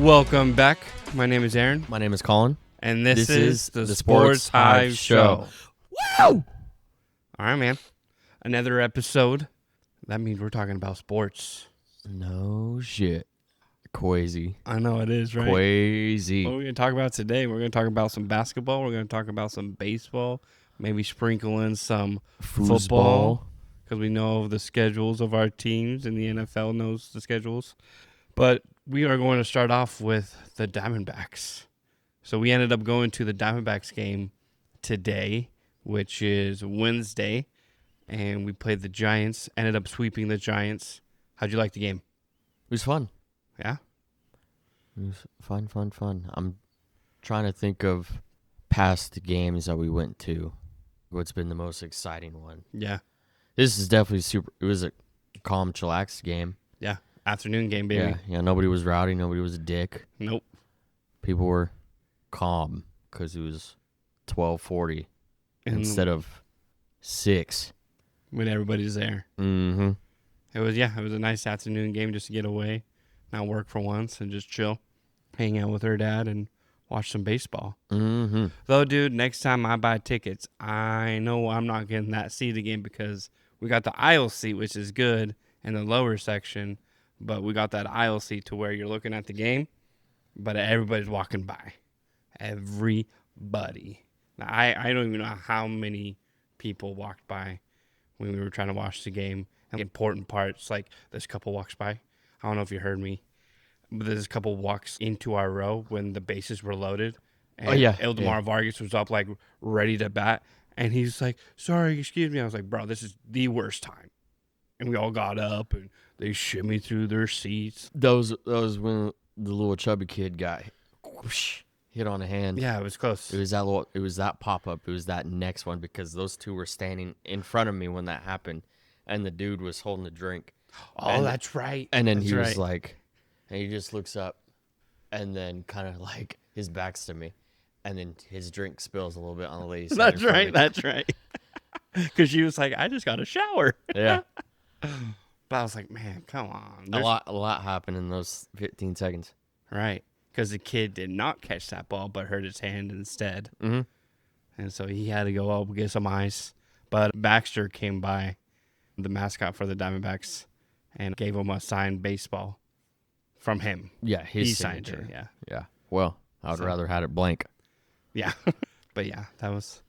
Welcome back. My name is Aaron. My name is Colin. And this is the Sports Hive Show. Woo! All right, man. Another episode. That means we're talking about sports. No shit. Crazy. I know it is, right? Crazy. What are we going to talk about today? We're going to talk about some basketball. We're going to talk about some baseball. Maybe sprinkle in some football. Because we know the schedules of our teams, and the NFL knows the schedules. But we are going to start off with the Diamondbacks. So we ended up going to the Diamondbacks game today, which is Wednesday, and we played the Giants, ended up sweeping the Giants. How'd you like the game? It was fun. Yeah? It was fun. I'm trying to think of past games that we went to. What's been the most exciting one? Yeah. This is definitely super. It was a calm, chillaxed game. Yeah. Afternoon game, baby. Yeah. Nobody was rowdy. Nobody was a dick. Nope. People were calm because it was 12:40 instead of 6. When everybody's there. Mm-hmm. It was a nice afternoon game just to get away, not work for once, and just chill, hang out with her dad, and watch some baseball. Mm-hmm. Though, dude, next time I buy tickets, I know I'm not getting that seat again because we got the aisle seat, which is good, in the lower section, but we got that aisle seat to where you're looking at the game, but everybody's walking by. Everybody. Now, I don't even know how many people walked by when we were trying to watch the game. And the important parts, like this couple walks by. I don't know if you heard me, but this couple walks into our row when the bases were loaded. And Ildemar Vargas was up, like, ready to bat. And he's like, sorry, excuse me. I was like, bro, this is the worst time. And we all got up, and they shimmied through their seats. That was when the little chubby kid got hit on the hand. Yeah, it was close. It was that pop-up. It was that next one because those two were standing in front of me when that happened, and the dude was holding a drink. Oh, that's right. And then that's he right. was like, and he just looks up, and then kind of like his back's to me, and then his drink spills a little bit on the lady's side. That's right. Because she was like, I just got a shower. Yeah. But I was like, man, come on. A lot happened in those 15 seconds. Right. Because the kid did not catch that ball, but hurt his hand instead. Mm-hmm. And so he had to go up and get some ice. But Baxter came by, the mascot for the Diamondbacks, and gave him a signed baseball from him. Yeah, he signed it. Yeah. Well, I would rather had it blank. Yeah. But yeah, it was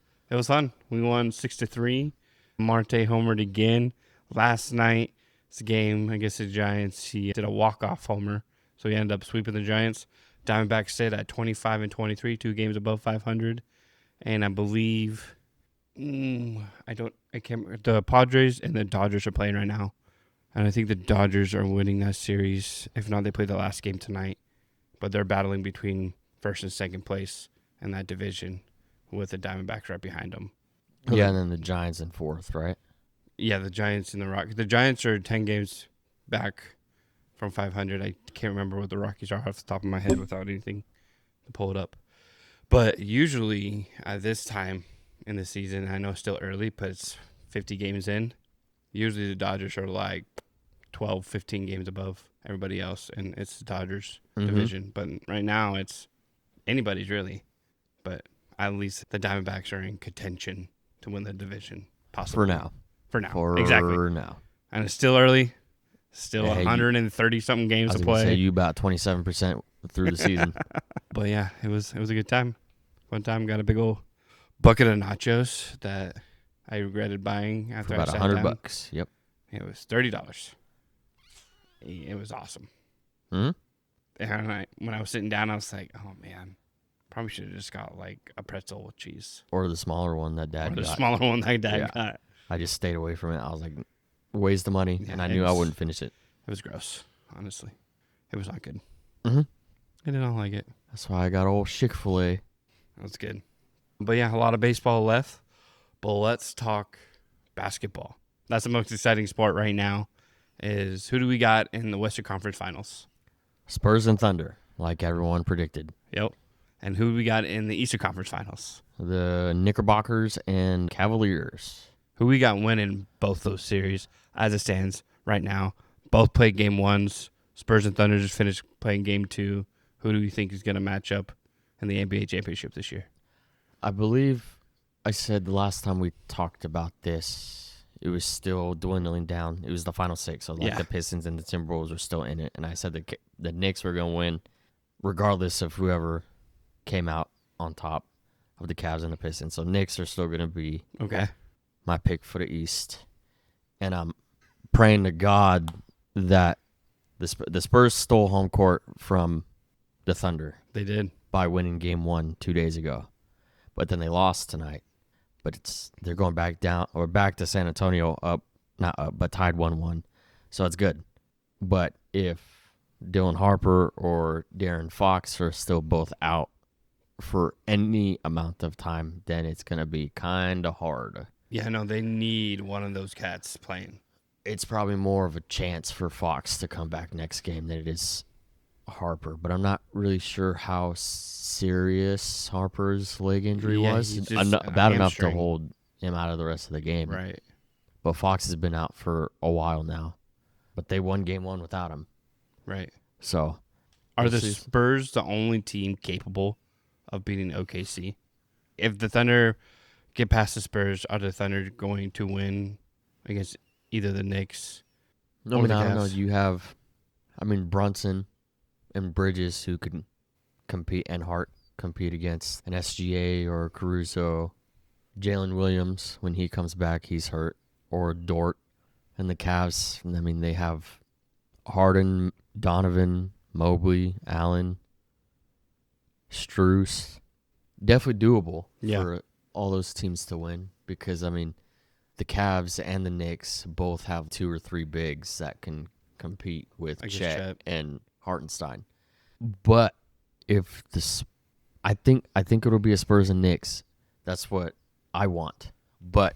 fun. We won 6-3. Marte homered again. Last night's game against the Giants, he did a walk-off homer. So he ended up sweeping the Giants. Diamondbacks stayed at 25-23, 2 games above 500. And I believe, I can't remember. The Padres and the Dodgers are playing right now. And I think the Dodgers are winning that series. If not, they play the last game tonight. But they're battling between first and second place in that division with the Diamondbacks right behind them. Yeah, and then the Giants in 4th, right? Yeah, the Giants and the Rockies. The Giants are 10 games back from 500. I can't remember what the Rockies are off the top of my head without anything to pull it up. But usually at this time in the season, I know it's still early, but it's 50 games in. Usually the Dodgers are like 12, 15 games above everybody else, and it's the Dodgers division. But right now it's anybody's really. But at least the Diamondbacks are in contention to win the division, possibly. For now. Exactly. For now. And it's still early. Still 130-something games to play. Say you about 27% through the season. But yeah, it was a good time. One time got a big old bucket of nachos that I regretted buying after for about I sat down. $100. Yep. It was $30. It was awesome. Hmm? And when I was sitting down, I was like, oh man, probably should have just got like a pretzel with cheese. Or the smaller one that Dad got. The smaller one that Dad got. I just stayed away from it. I was like, waste the money, and I knew I wouldn't finish it. It was gross, honestly. It was not good. Mm-hmm. I did not like it. That's why I got old Chick-fil-A. That's good. But yeah, a lot of baseball left. But let's talk basketball. That's the most exciting sport right now. Is who do we got in the Western Conference Finals? Spurs and Thunder, like everyone predicted. Yep. And who do we got in the Eastern Conference Finals? The Knickerbockers and Cavaliers. Who we got winning both those series as it stands right now. Both played game ones. Spurs and Thunder just finished playing game 2. who do you think is going to match up in the NBA championship this year? I believe I said the last time we talked about this, it was still dwindling down. It was the final six, so the Pistons and the Timberwolves were still in it. And I said the Knicks were going to win regardless of whoever came out on top of the Cavs and the Pistons. So Knicks are still going to be my pick for the East. And I'm praying to God that the Spurs stole home court from the Thunder. They did. By winning game 1 2 days ago. But then they lost tonight. But they're going back to San Antonio not up, but tied 1-1. So it's good. But if Dylan Harper or De'Aaron Fox are still both out for any amount of time, then it's going to be kind of hard. Yeah, no, they need one of those cats playing. It's probably more of a chance for Fox to come back next game than it is Harper, but I'm not really sure how serious Harper's leg injury was. Bad enough to hold him out of the rest of the game. Right. But Fox has been out for a while now. But they won game 1 without him. Right. So, are the Spurs the only team capable of beating OKC? If the Thunder get past the Spurs, are the Thunder going to win against either the Knicks or the Cavs? I don't know. You have, Brunson and Bridges who could compete, and Hart compete against an SGA or Caruso. Jalen Williams, when he comes back, he's hurt. Or Dort. And the Cavs, they have Harden, Donovan, Mobley, Allen, Strus. Definitely doable for all those teams to win because, the Cavs and the Knicks both have 2 or 3 bigs that can compete with Chet and Hartenstein. But if I think it'll be a Spurs and Knicks. That's what I want. But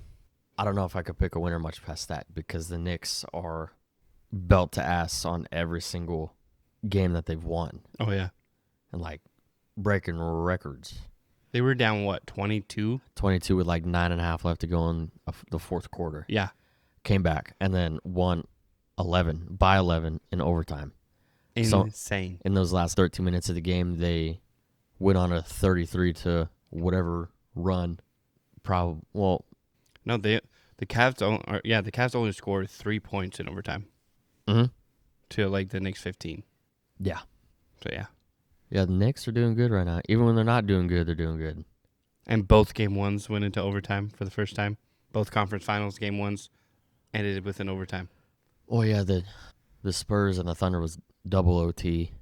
I don't know if I could pick a winner much past that because the Knicks are belt to ass on every single game that they've won. Oh, yeah. And, breaking records. They were down, 22? 22 with, 9.5 left to go in the fourth quarter. Yeah. Came back and then won 11 in overtime. Insane. So in those last 13 minutes of the game, they went on a 33 to whatever run. No, the Cavs only scored 3 points in overtime. Mm-hmm. To the Knicks 15. Yeah. So yeah. Yeah, the Knicks are doing good right now. Even when they're not doing good, they're doing good. And both game ones went into overtime for the first time. Both conference finals game ones ended with an overtime. Oh yeah, the Spurs and the Thunder was double OT,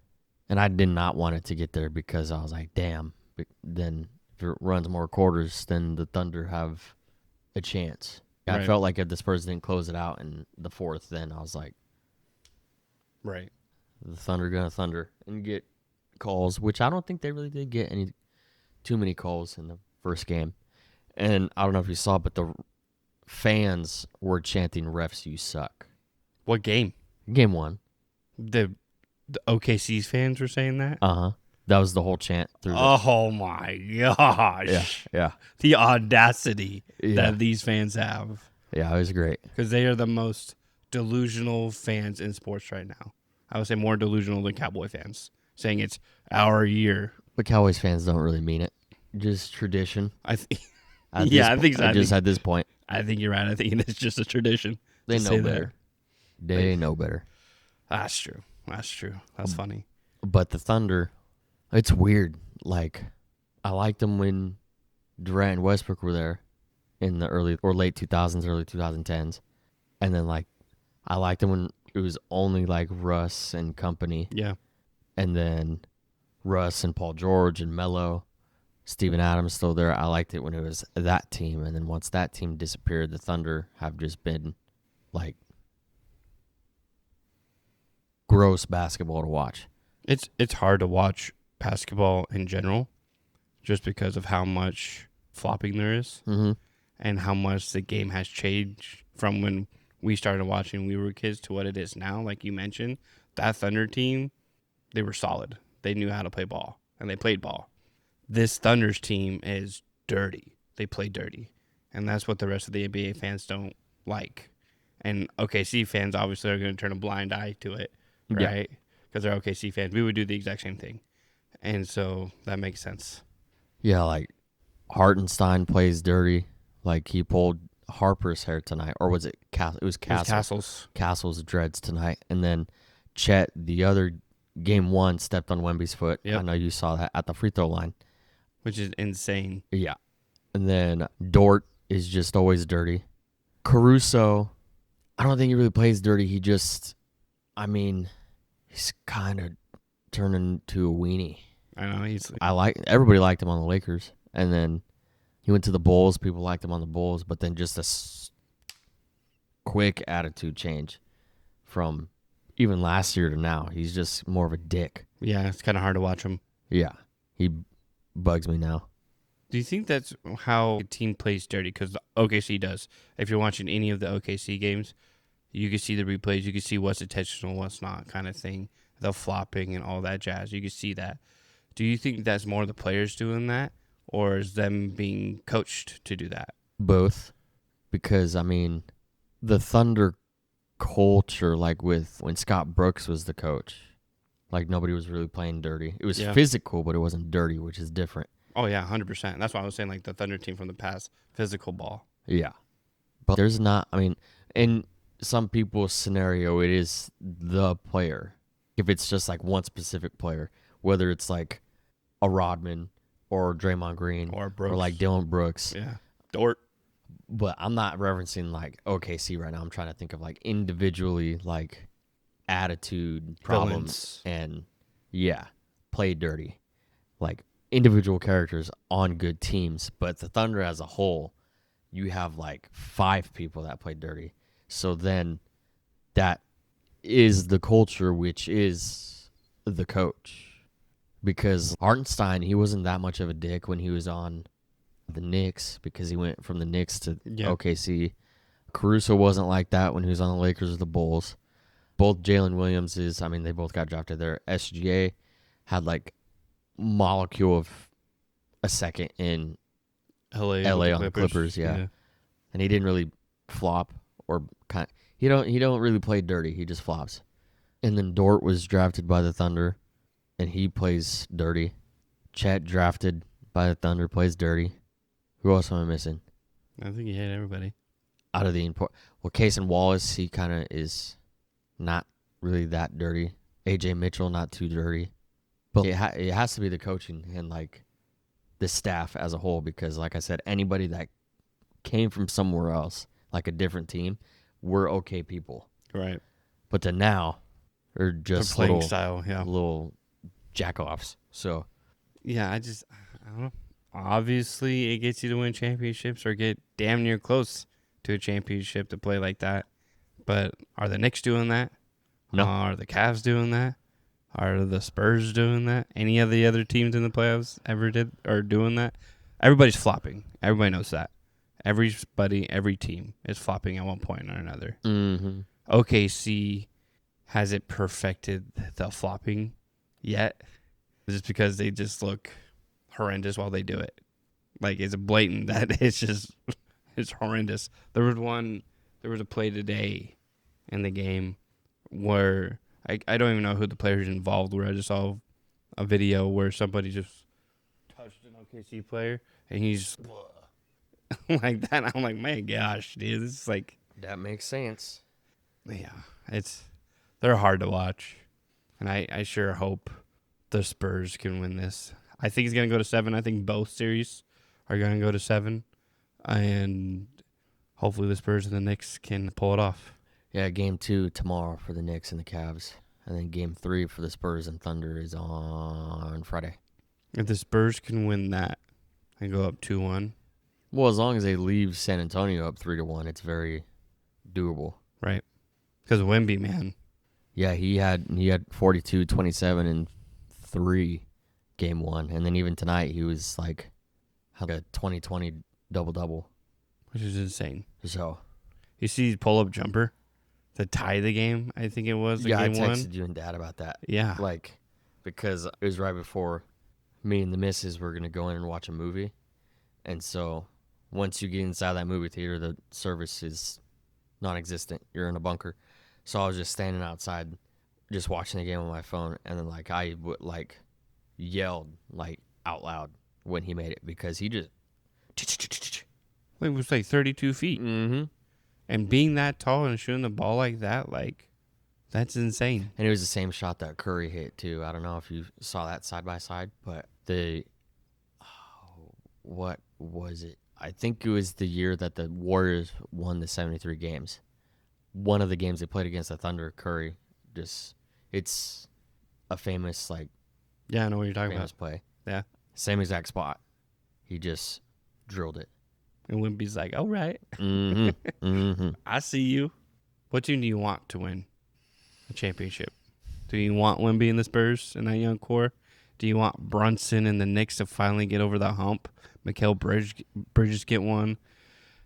and I did not want it to get there because I was like, damn. Then if it runs more quarters, then the Thunder have a chance. Right. I felt like if the Spurs didn't close it out in the fourth, then I was like, right, the Thunder gonna thunder and get calls, which I don't think they really did get too many calls in the first game. And I don't know if you saw, but the fans were chanting, "Refs, you suck." What game? Game 1. The OKC's fans were saying that? Uh-huh. That was the whole chant. Oh, my gosh. Yeah. The audacity that these fans have. Yeah, it was great. Because they are the most delusional fans in sports right now. I would say more delusional than Cowboy fans, saying it's our year. But Cowboys fans don't really mean it. Just tradition. I think so. Just at this point. I think you're right. I think it's just a tradition. They know better. They know better. That's true. That's funny. But the Thunder, it's weird. I liked them when Durant and Westbrook were there in the early or late 2000s, early 2010s. And then, I liked them when it was only, Russ and company. Yeah. And then Russ and Paul George and Melo, Steven Adams still there. I liked it when it was that team. And then once that team disappeared, the Thunder have just been, gross basketball to watch. It's hard to watch basketball in general just because of how much flopping there is and how much the game has changed from when we started watching we were kids to what it is now. Like you mentioned, that Thunder team, they were solid. They knew how to play ball, and they played ball. This Thunder's team is dirty. They play dirty, and that's what the rest of the NBA fans don't like. And OKC fans obviously are going to turn a blind eye to it, right? Because they're OKC fans. We would do the exact same thing. And so that makes sense. Yeah, like Hartenstein plays dirty. Like he pulled Harper's hair tonight, or was it Castle? It was It was Castle. Castles. Castle's dreads tonight, and then Chet, the other game one, stepped on Wemby's foot. Yep. I know you saw that at the free throw line. Which is insane. Yeah, and then Dort is just always dirty. Caruso, I don't think he really plays dirty. He just, I mean, he's kind of turning to a weenie. I know. Everybody liked him on the Lakers, and then he went to the Bulls. People liked him on the Bulls, but then just a quick attitude change from even last year to now. He's just more of a dick. Yeah, it's kind of hard to watch him. Yeah, he bugs me now. Do you think that's how a team plays dirty? Because OKC does. If you're watching any of the OKC games, you can see the replays. You can see what's intentional, what's not, kind of thing. The flopping and all that jazz. You can see that. Do you think that's more the players doing that, or is them being coached to do that? Both, because I mean, the Thunder culture, like with when Scott Brooks was the coach, like nobody was really playing dirty. It was physical, but it wasn't dirty, which is different. Oh yeah, 100%. That's why I was saying like the Thunder team from the past, physical ball. Yeah, but there's not. I mean, in some people's scenario, it is the player. If it's just like one specific player, whether it's like a Rodman or Draymond Green or Brooks, or like Dylan Brooks, yeah, Dort. But I'm not referencing like OKC right now. I'm trying to think of like individually like attitude problems and play dirty, like individual characters on good teams. But the Thunder as a whole, you have like 5 people that play dirty. So then that is the culture, which is the coach. Because Hartenstein, he wasn't that much of a dick when he was on the Knicks, because he went from the Knicks to OKC. Caruso wasn't like that when he was on the Lakers or the Bulls. Both Jalen Williamses, they both got drafted there. SGA had like molecule of a second in LA on the Clippers, yeah. And he didn't really flop or he don't really play dirty. He just flops. And then Dort was drafted by the Thunder, and he plays dirty. Chet drafted by the Thunder, plays dirty. Who else am I missing? I think he hit everybody. Out of the import. Well, Cason Wallace, he kind of is not really that dirty. AJ Mitchell, not too dirty. But it has to be the coaching and like the staff as a whole, because like I said, anybody that came from somewhere else, like a different team, were okay people. Right. But to now, they're just playing style, little jack-offs. So, yeah, I don't know. Obviously, it gets you to win championships or get damn near close to a championship to play like that. But are the Knicks doing that? No. Are the Cavs doing that? Are the Spurs doing that? Any of the other teams in the playoffs ever did or doing that? Everybody's flopping. Everybody knows that. Every team is flopping at one point or another. Mm-hmm. OKC hasn't perfected the flopping yet, just because they just look horrendous while they do it. Like, it's blatant that it's horrendous. There was a play today in the game where I don't even know who the players involved were. I just saw a video where somebody just touched an OKC player and he's like that. I'm like, my gosh, dude, this is like, that makes sense. Yeah, they're hard to watch, and I sure hope the Spurs can win this. I think it's gonna go to 7. I think both series are gonna go to 7, and hopefully the Spurs and the Knicks can pull it off. Yeah, game 2 tomorrow for the Knicks and the Cavs, and then game 3 for the Spurs and Thunder is on Friday. If the Spurs can win that and go up 2-1, well, as long as they leave San Antonio up 3-1, it's very doable. Right. Because Wemby, man. Yeah, he had 42, 27, and 3 game 1. And then even tonight, he was like had a 20-20 double-double. Which is insane. So, you see his pull-up jumper to tie the game, I think it was, yeah, game 1? I texted you and Dad about that. Yeah. Like, because it was right before me and the missus were going to go in and watch a movie. And so, once you get inside that movie theater, the service is non-existent. You're in a bunker. So I was just standing outside, just watching the game on my phone, and then yelled like out loud when he made it because he just. It was like 32 feet. Mm-hmm. And being that tall and shooting the ball like that, like, that's insane. And it was the same shot that Curry hit, too. I don't know if you saw that side by side, but what was it? I think it was the year that the Warriors won the 73 games. One of the games they played against the Thunder, Curry, it's a famous, Yeah, I know what you're talking famous about. play. Yeah. Same exact spot. He just drilled it. And Wemby's like, all right. Mm-hmm. Mm-hmm. I see you. What team do you want to win a championship? Do you want Wemby and the Spurs and that young core? Do you want Brunson and the Knicks to finally get over the hump? Mikal Bridges get one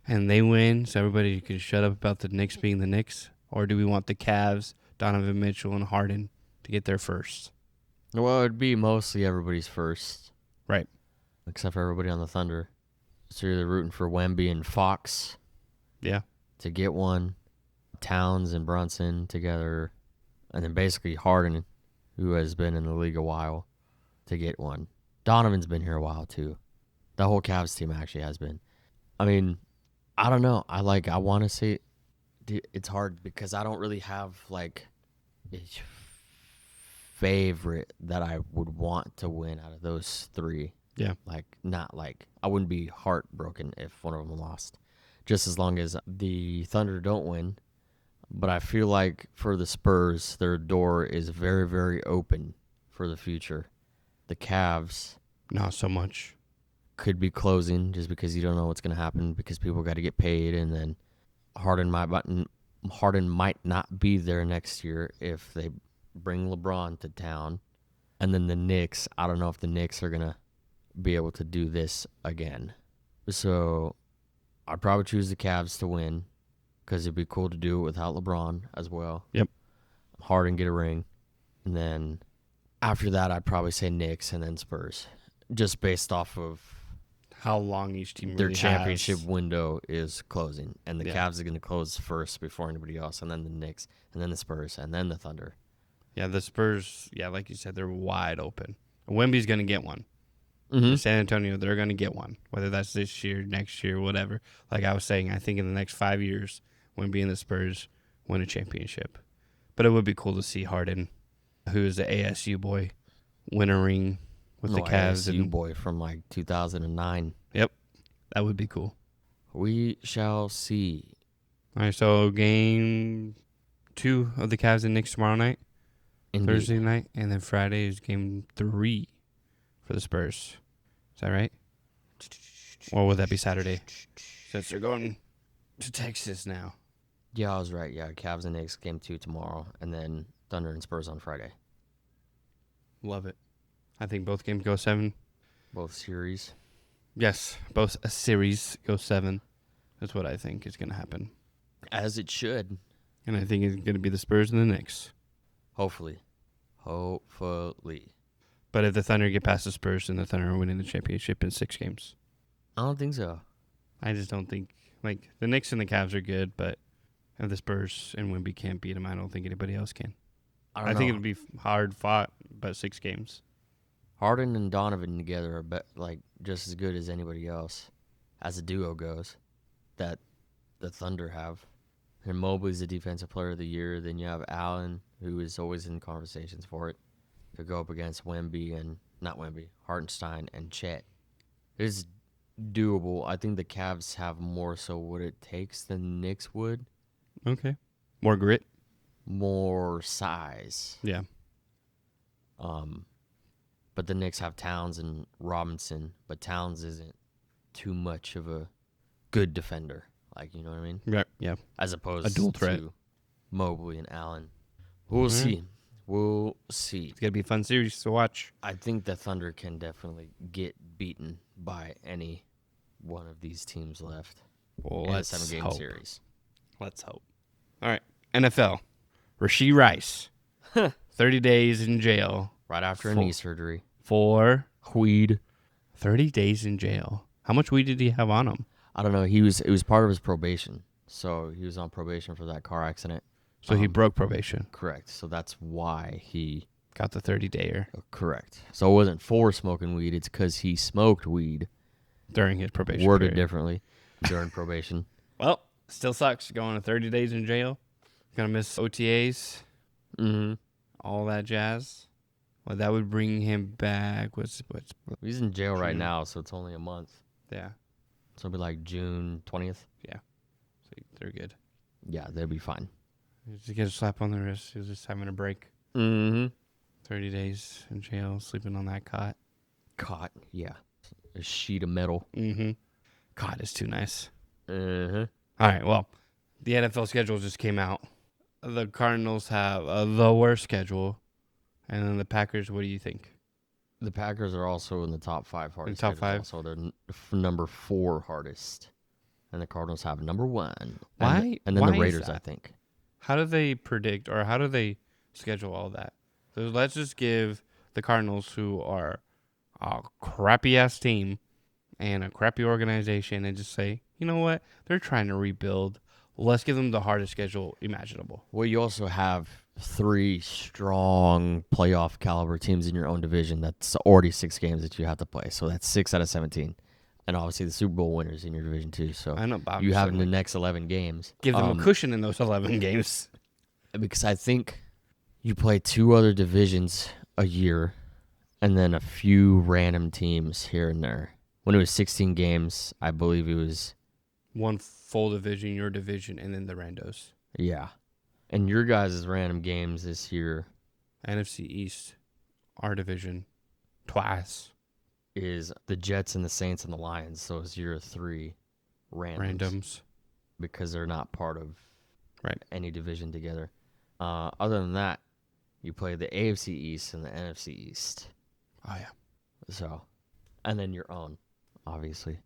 and they win so everybody can shut up about the Knicks being the Knicks? Or do we want the Cavs, Donovan Mitchell, and Harden to get there first? Well, it'd be mostly everybody's first. Right. Except for everybody on the Thunder. So you're rooting for Wemby and Fox. Yeah. To get one. Towns and Brunson together. And then basically Harden, who has been in the league a while, to get one. Donovan's been here a while, too. The whole Cavs team actually has been. I mean, I don't know. I want to say it's hard because I don't really have, a favorite that I would want to win out of those three. Yeah. I wouldn't be heartbroken if one of them lost. Just as long as the Thunder don't win. But I feel like for the Spurs, their door is very, very open for the future. The Cavs. Not so much. Could be closing just because you don't know what's going to happen because people got to get paid. And then Harden might not be there next year if they bring LeBron to town. And then the Knicks, I don't know if the Knicks are going to be able to do this again. So I'd probably choose the Cavs to win because it'd be cool to do it without LeBron as well. Yep. Harden get a ring. And then after that, I'd probably say Knicks and then Spurs. Just based off of how long each team their really championship has. window is closing. And the Cavs are going to close first before anybody else. And then the Knicks. And then the Spurs. And then the Thunder. Yeah, the Spurs, like you said, they're wide open. Wemby's going to get one. Mm-hmm. San Antonio, they're going to get one, whether that's this year, next year, whatever. Like I was saying, I think in the next 5 years, Wemby and the Spurs win a championship. But it would be cool to see Harden, who is the ASU boy, win a ring with the Cavs. ASU boy from 2009. Yep, that would be cool. We shall see. All right, so game 2 of the Cavs and Knicks tomorrow night, Indeed. Thursday night, and then Friday is game 3 for the Spurs. Is that right? Or would that be Saturday? Since they're going to Texas now. Yeah, I was right. Yeah, Cavs and Knicks game 2 tomorrow, and then Thunder and Spurs on Friday. Love it. I think both games go 7. Both series. Yes, both a series go 7. That's what I think is going to happen. As it should. And I think it's going to be the Spurs and the Knicks. Hopefully. But if the Thunder get past the Spurs, then the Thunder are winning the championship in 6 games. I don't think so. I just don't think, the Knicks and the Cavs are good, but if the Spurs and Wemby can't beat them, I don't think anybody else can. I think it would be hard fought, but 6 games. Harden and Donovan together are just as good as anybody else, as a duo goes, that the Thunder have. And Mobley's the Defensive Player of the Year. Then you have Allen, who is always in conversations for it, to go up against Hartenstein and Chet. It's doable. I think the Cavs have more so what it takes than the Knicks would. Okay. More grit. More size. Yeah. But the Knicks have Towns and Robinson, but Towns isn't too much of a good defender. You know what I mean? Right. Yeah. As opposed a dual threat. To Mobley and Allen. We'll see. We'll see. It's going to be a fun series to watch. I think the Thunder can definitely get beaten by any one of these teams left Well, in let's a 7-game hope. series. Let's hope. All right. NFL. Rasheed Rice. 30 days in jail. Right after a knee surgery. For weed. 30 days in jail. How much weed did he have on him? I don't know. It was part of his probation. So he was on probation for that car accident. So he broke probation. Correct. So that's why he got the 30-dayer Correct. So it wasn't for smoking weed. It's because he smoked weed. during his probation Worded period. differently during probation. Well, still sucks going to 30 days in jail. Gonna miss OTAs, Mm-hmm. all that jazz. Well, that would bring him back. What's He's in jail right June. now, so it's only a month. Yeah. So it'll be like June 20th. So they're good. Yeah, they'll be fine. Just get a slap on the wrist. He was just having a break. Mm-hmm. 30 days in jail, sleeping on that cot. Caught. Yeah. A sheet of metal. Mm-hmm. Cot is too nice. Uh-huh. All right, well, the NFL schedule just came out. The Cardinals have the worst schedule. And then the Packers, what do you think? The Packers are also in the top 5 hardest. top 5? So they're number 4 hardest. And the Cardinals have number 1. Why? And then why the Raiders, is that? I think. How do they predict or how do they schedule all that? So let's just give the Cardinals, who are a crappy-ass team and a crappy organization, and just say, you know what? They're trying to rebuild. Let's give them the hardest schedule imaginable. Well, you also have 3 strong playoff caliber teams in your own division. That's already 6 games that you have to play. So that's 6 out of 17. And obviously the Super Bowl winners in your division too. So I know, Bob. you have the next 11 games. Give them a cushion in those 11 games. Because I think you play 2 other divisions a year and then a few random teams here and there. When it was 16 games, I believe it was... One full division, your division, and then the randos. Yeah. And your guys' random games this year... NFC East, our division, twice. Is the Jets and the Saints and the Lions. So it's your 3 randoms. Because they're not part of any division together. Other than that, you play the AFC East and the NFC East. Oh, yeah. So, and then your own, obviously.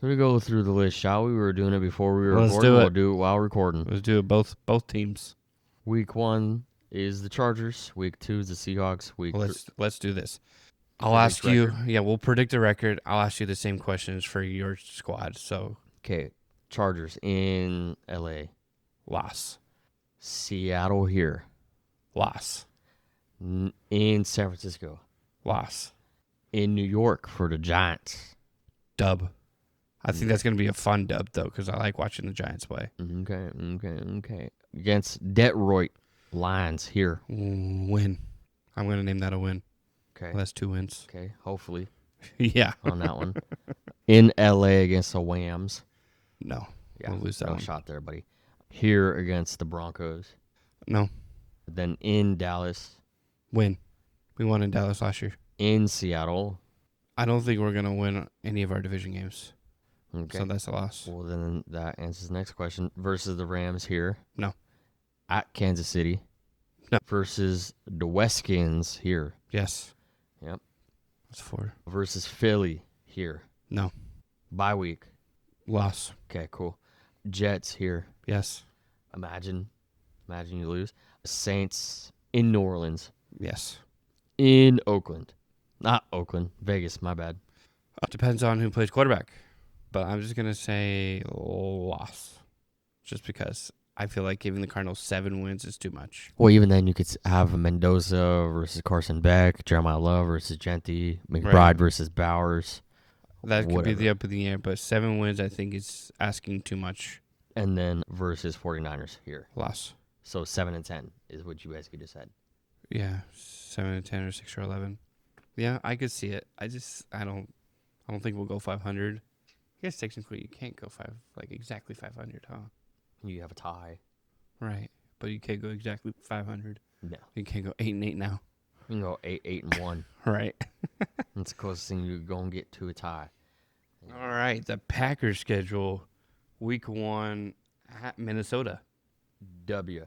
Let me go through the list, shall we? We were doing it before we were recording. We'll do it while recording. Let's do it, both teams. Week 1 is the Chargers. Week 2 is the Seahawks. Let's do this. I'll ask you. Yeah, we'll predict a record. I'll ask you the same questions for your squad. So, okay, Chargers in LA. Loss. Seattle here. Loss. In San Francisco. Loss. In New York for the Giants. Dub. I think that's going to be a fun dub, though, because I like watching the Giants play. Okay. Against Detroit Lions here. Win. I'm going to name that a win. Okay. Well, that's 2 wins. Okay, hopefully. Yeah. On that one. In LA against the Rams. No. Yeah, we'll lose that no one. shot there, buddy. Here against the Broncos. No. Then in Dallas. Win. We won in Dallas last year. In Seattle. I don't think we're going to win any of our division games. Okay. So that's a loss. Well, then that answers the next question. Versus the Rams here. No. At Kansas City. No. Versus the Redskins here. Yes. Yep. That's 4. Versus Philly here. No. Bye week. Loss. Okay, cool. Jets here. Yes. Imagine you lose. Saints in New Orleans. Yes. In Oakland. Not Oakland. Vegas, my bad. Depends on who plays quarterback. But I'm just going to say loss. Just because I feel like giving the Cardinals 7 wins is too much. Well, even then, you could have Mendoza versus Carson Beck, Jeremiah Love versus Genty, McBride versus Bowers. That could be the up in the air, but 7 wins I think is asking too much. And then versus 49ers here. Loss. So 7-10 is what you basically just said. Yeah, 7-10 or 6 or 11. Yeah, I could see it. I don't think we'll go 500. I guess technically you can't go exactly 500, huh? You have a tie. Right, but you can't go exactly 500. No. You can't go 8-8 now. You can go 8-1. Right. That's the closest thing you're going to get to a tie. All right, the Packers schedule. Week 1 at Minnesota. W.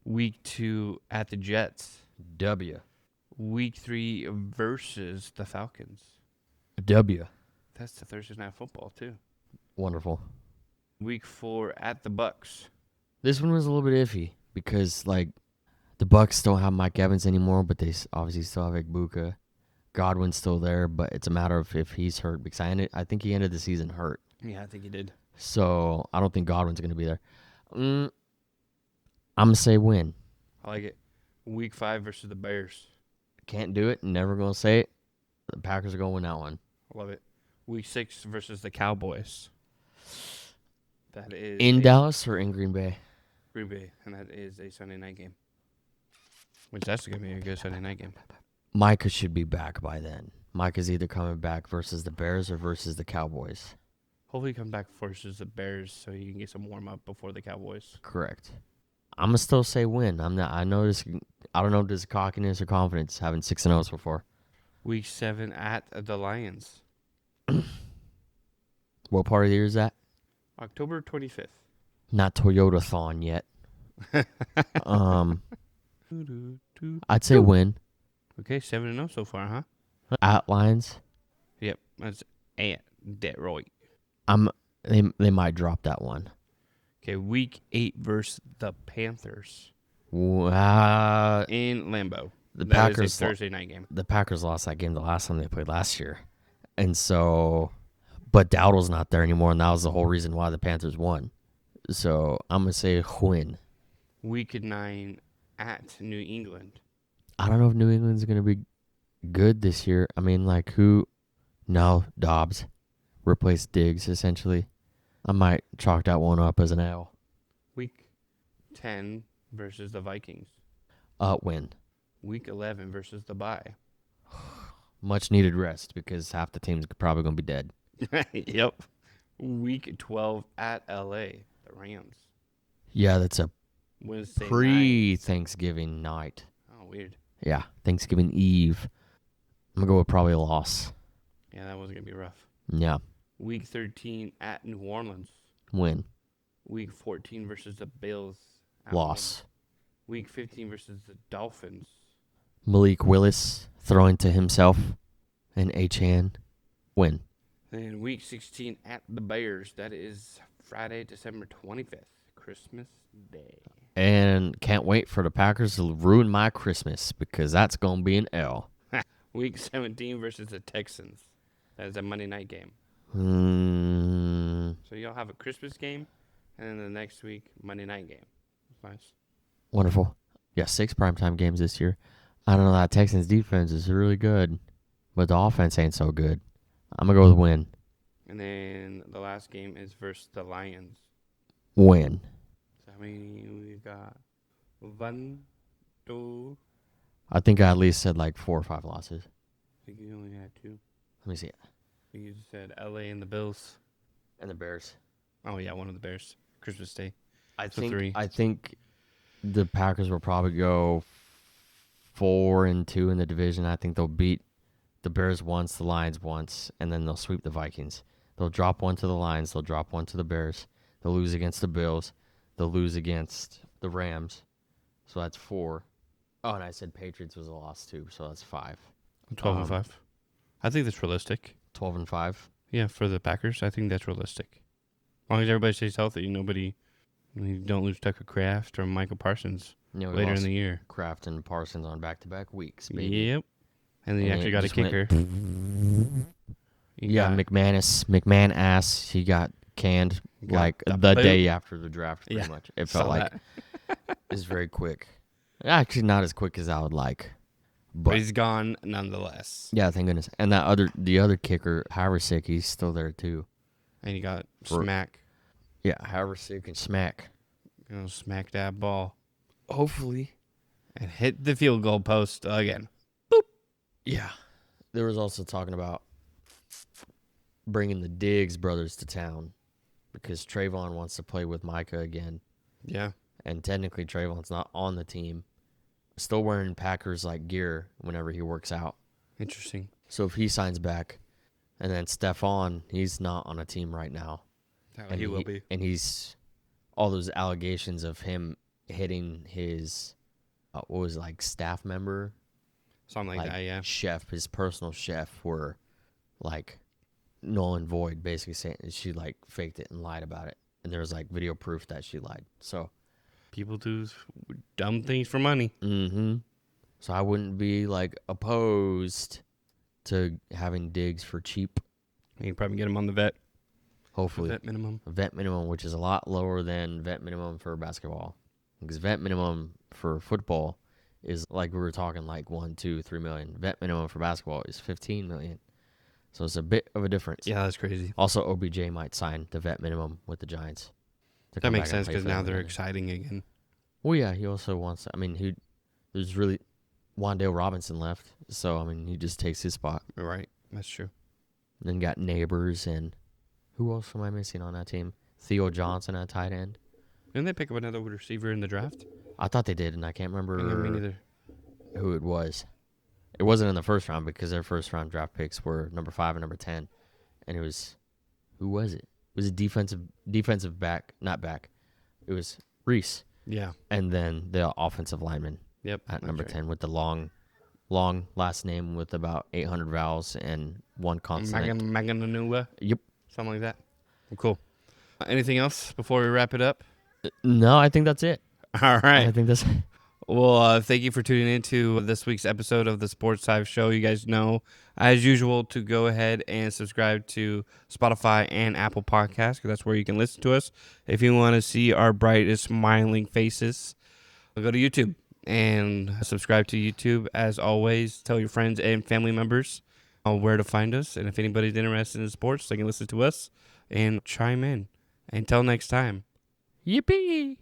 Week 2 at the Jets. W. Week 3 versus the Falcons. W. That's the Thursday Night Football, too. Wonderful. Week 4 at the Bucks. This one was a little bit iffy because, the Bucks don't have Mike Evans anymore, but they obviously still have Igbuka. Godwin's still there, but it's a matter of if he's hurt because I think he ended the season hurt. Yeah, I think he did. So I don't think Godwin's going to be there. I'm going to say win. I like it. Week 5 versus the Bears. Can't do it. Never going to say it. The Packers are going to win that one. Love it. Week 6 versus the Cowboys. That is In Dallas or in Green Bay? Green Bay, and that is a Sunday night game. Which that's going to be a good Sunday night game. Micah should be back by then. Micah's either coming back versus the Bears or versus the Cowboys. Hopefully he comes back versus the Bears so he can get some warm-up before the Cowboys. Correct. I'm going to still say win. I don't know if this is cockiness or confidence having 6-0 so far. Week 7 at the Lions. What part of the year is that? October 25th. Not Toyota-thon yet. I'd say win. Okay, 7-0 so far, huh? At Lions. Yep, that's at Detroit. They might drop that one. Okay, week 8 versus the Panthers. In Lambeau. The That Packers is a Thursday night game. The Packers lost that game the last time they played last year. And so, but Dowdle's not there anymore, and that was the whole reason why the Panthers won. So I'm going to say win. Week 9 at New England. I don't know if New England's going to be good this year. I mean, like who? No, Dobbs. Replace Diggs, essentially. I might chalk that one up as an L. Week 10 versus the Vikings. Win. Week 11 versus the bye. Much needed rest because half the team's probably going to be dead. Yep. Week 12 at LA, the Rams. Yeah, that's a Wednesday night. pre-Thanksgiving night. Oh, weird. Yeah, Thanksgiving Eve. I'm going to go with probably a loss. Yeah, that was going to be rough. Yeah. Week 13 at New Orleans. Win. Week 14 versus the Bills. Loss. Week 15 versus the Dolphins. Malik Willis throwing to himself and Achane. Win. Then week 16 at the Bears. That is Friday, December 25th, Christmas Day. And can't wait for the Packers to ruin my Christmas because that's going to be an L. Week 17 versus the Texans. That is a Monday night game. So you'll have a Christmas game, and then the next week, Monday night game. Nice. Wonderful. Yeah, 6 primetime games this year. I don't know, that Texans defense is really good, but the offense ain't so good. I'm going to go with win. And then the last game is versus the Lions. Win. So how many we got? 1, 2. I think I at least said like 4 or 5 losses. I think you only had 2. Let me see. I think you just said LA and the Bills. And the Bears. Oh, yeah, one of the Bears. Christmas Day. I So think 3. I think the Packers will probably go 4-2 in the division. I think they'll beat the Bears once, the Lions once, and then they'll sweep the Vikings. They'll drop one to the Lions. They'll drop one to the Bears. They'll lose against the Bills. They'll lose against the Rams. So that's 4. Oh, and I said Patriots was a loss too, so that's 5. 12 and 5. I think that's realistic. 12-5. Yeah, for the Packers, I think that's realistic. As long as everybody stays healthy, you don't lose Tucker Kraft or Michael Parsons later in the year. Kraft and Parsons on back-to-back weeks, baby. Yep. And then you actually got a kicker. McManus, he got canned like the day after the draft, pretty much. It felt like it's very quick. Actually, not as quick as I would like. But he's gone nonetheless. Yeah, thank goodness. And the other kicker, Haversick, he's still there too. And you got Smack. Yeah, Haversick and Smack. Smack that ball. Hopefully. And hit the field goal post again. Boop. Yeah. There was also talking about bringing the Diggs brothers to town because Trayvon wants to play with Micah again. Yeah. And technically Trayvon's not on the team. Still wearing Packers like gear whenever he works out. Interesting. So if he signs back, and then Stephon, he's not on a team right now. And he will be. And he's all those allegations of him hitting his staff member, something like that. Yeah. Chef, his personal chef, were like null and void, basically saying she like faked it and lied about it, and there was like video proof that she lied. So. People do dumb things for money. Mm-hmm. So I wouldn't be, like, opposed to having Diggs for cheap. You can probably get him on the vet. Hopefully. Vet minimum. Vet minimum, which is a lot lower than vet minimum for basketball. Because vet minimum for football is like we were talking like 1, 2, 3 million. Vet minimum for basketball is 15 million. So it's a bit of a difference. Yeah, that's crazy. Also, OBJ might sign the vet minimum with the Giants. That makes sense because now they're exciting again. Well, yeah, he also wants. I mean, there's really Wandale Robinson left, so I mean, he just takes his spot. Right, that's true. And then got Neighbors and who else am I missing on that team? Theo Johnson at tight end. Didn't they pick up another receiver in the draft? I thought they did, and I can't remember Me neither. Who it was. It wasn't in the first round because their first round draft picks were number 5 and number 10, and it was who was it? It was a defensive back, not back. It was Reese. Yeah. And then the offensive lineman. Yep. At number 10 with the long last name with about 800 vowels and one consonant. Magananua. Yep. Something like that. Well, cool. Anything else before we wrap it up? No, I think that's it. All right. I think that's Well, thank you for tuning in to this week's episode of the Sports Hive Show. You guys know, as usual, to go ahead and subscribe to Spotify and Apple Podcasts, because that's where you can listen to us. If you want to see our brightest, smiling faces, go to YouTube and subscribe to YouTube. As always, tell your friends and family members where to find us. And if anybody's interested in sports, they can listen to us and chime in. Until next time. Yippee!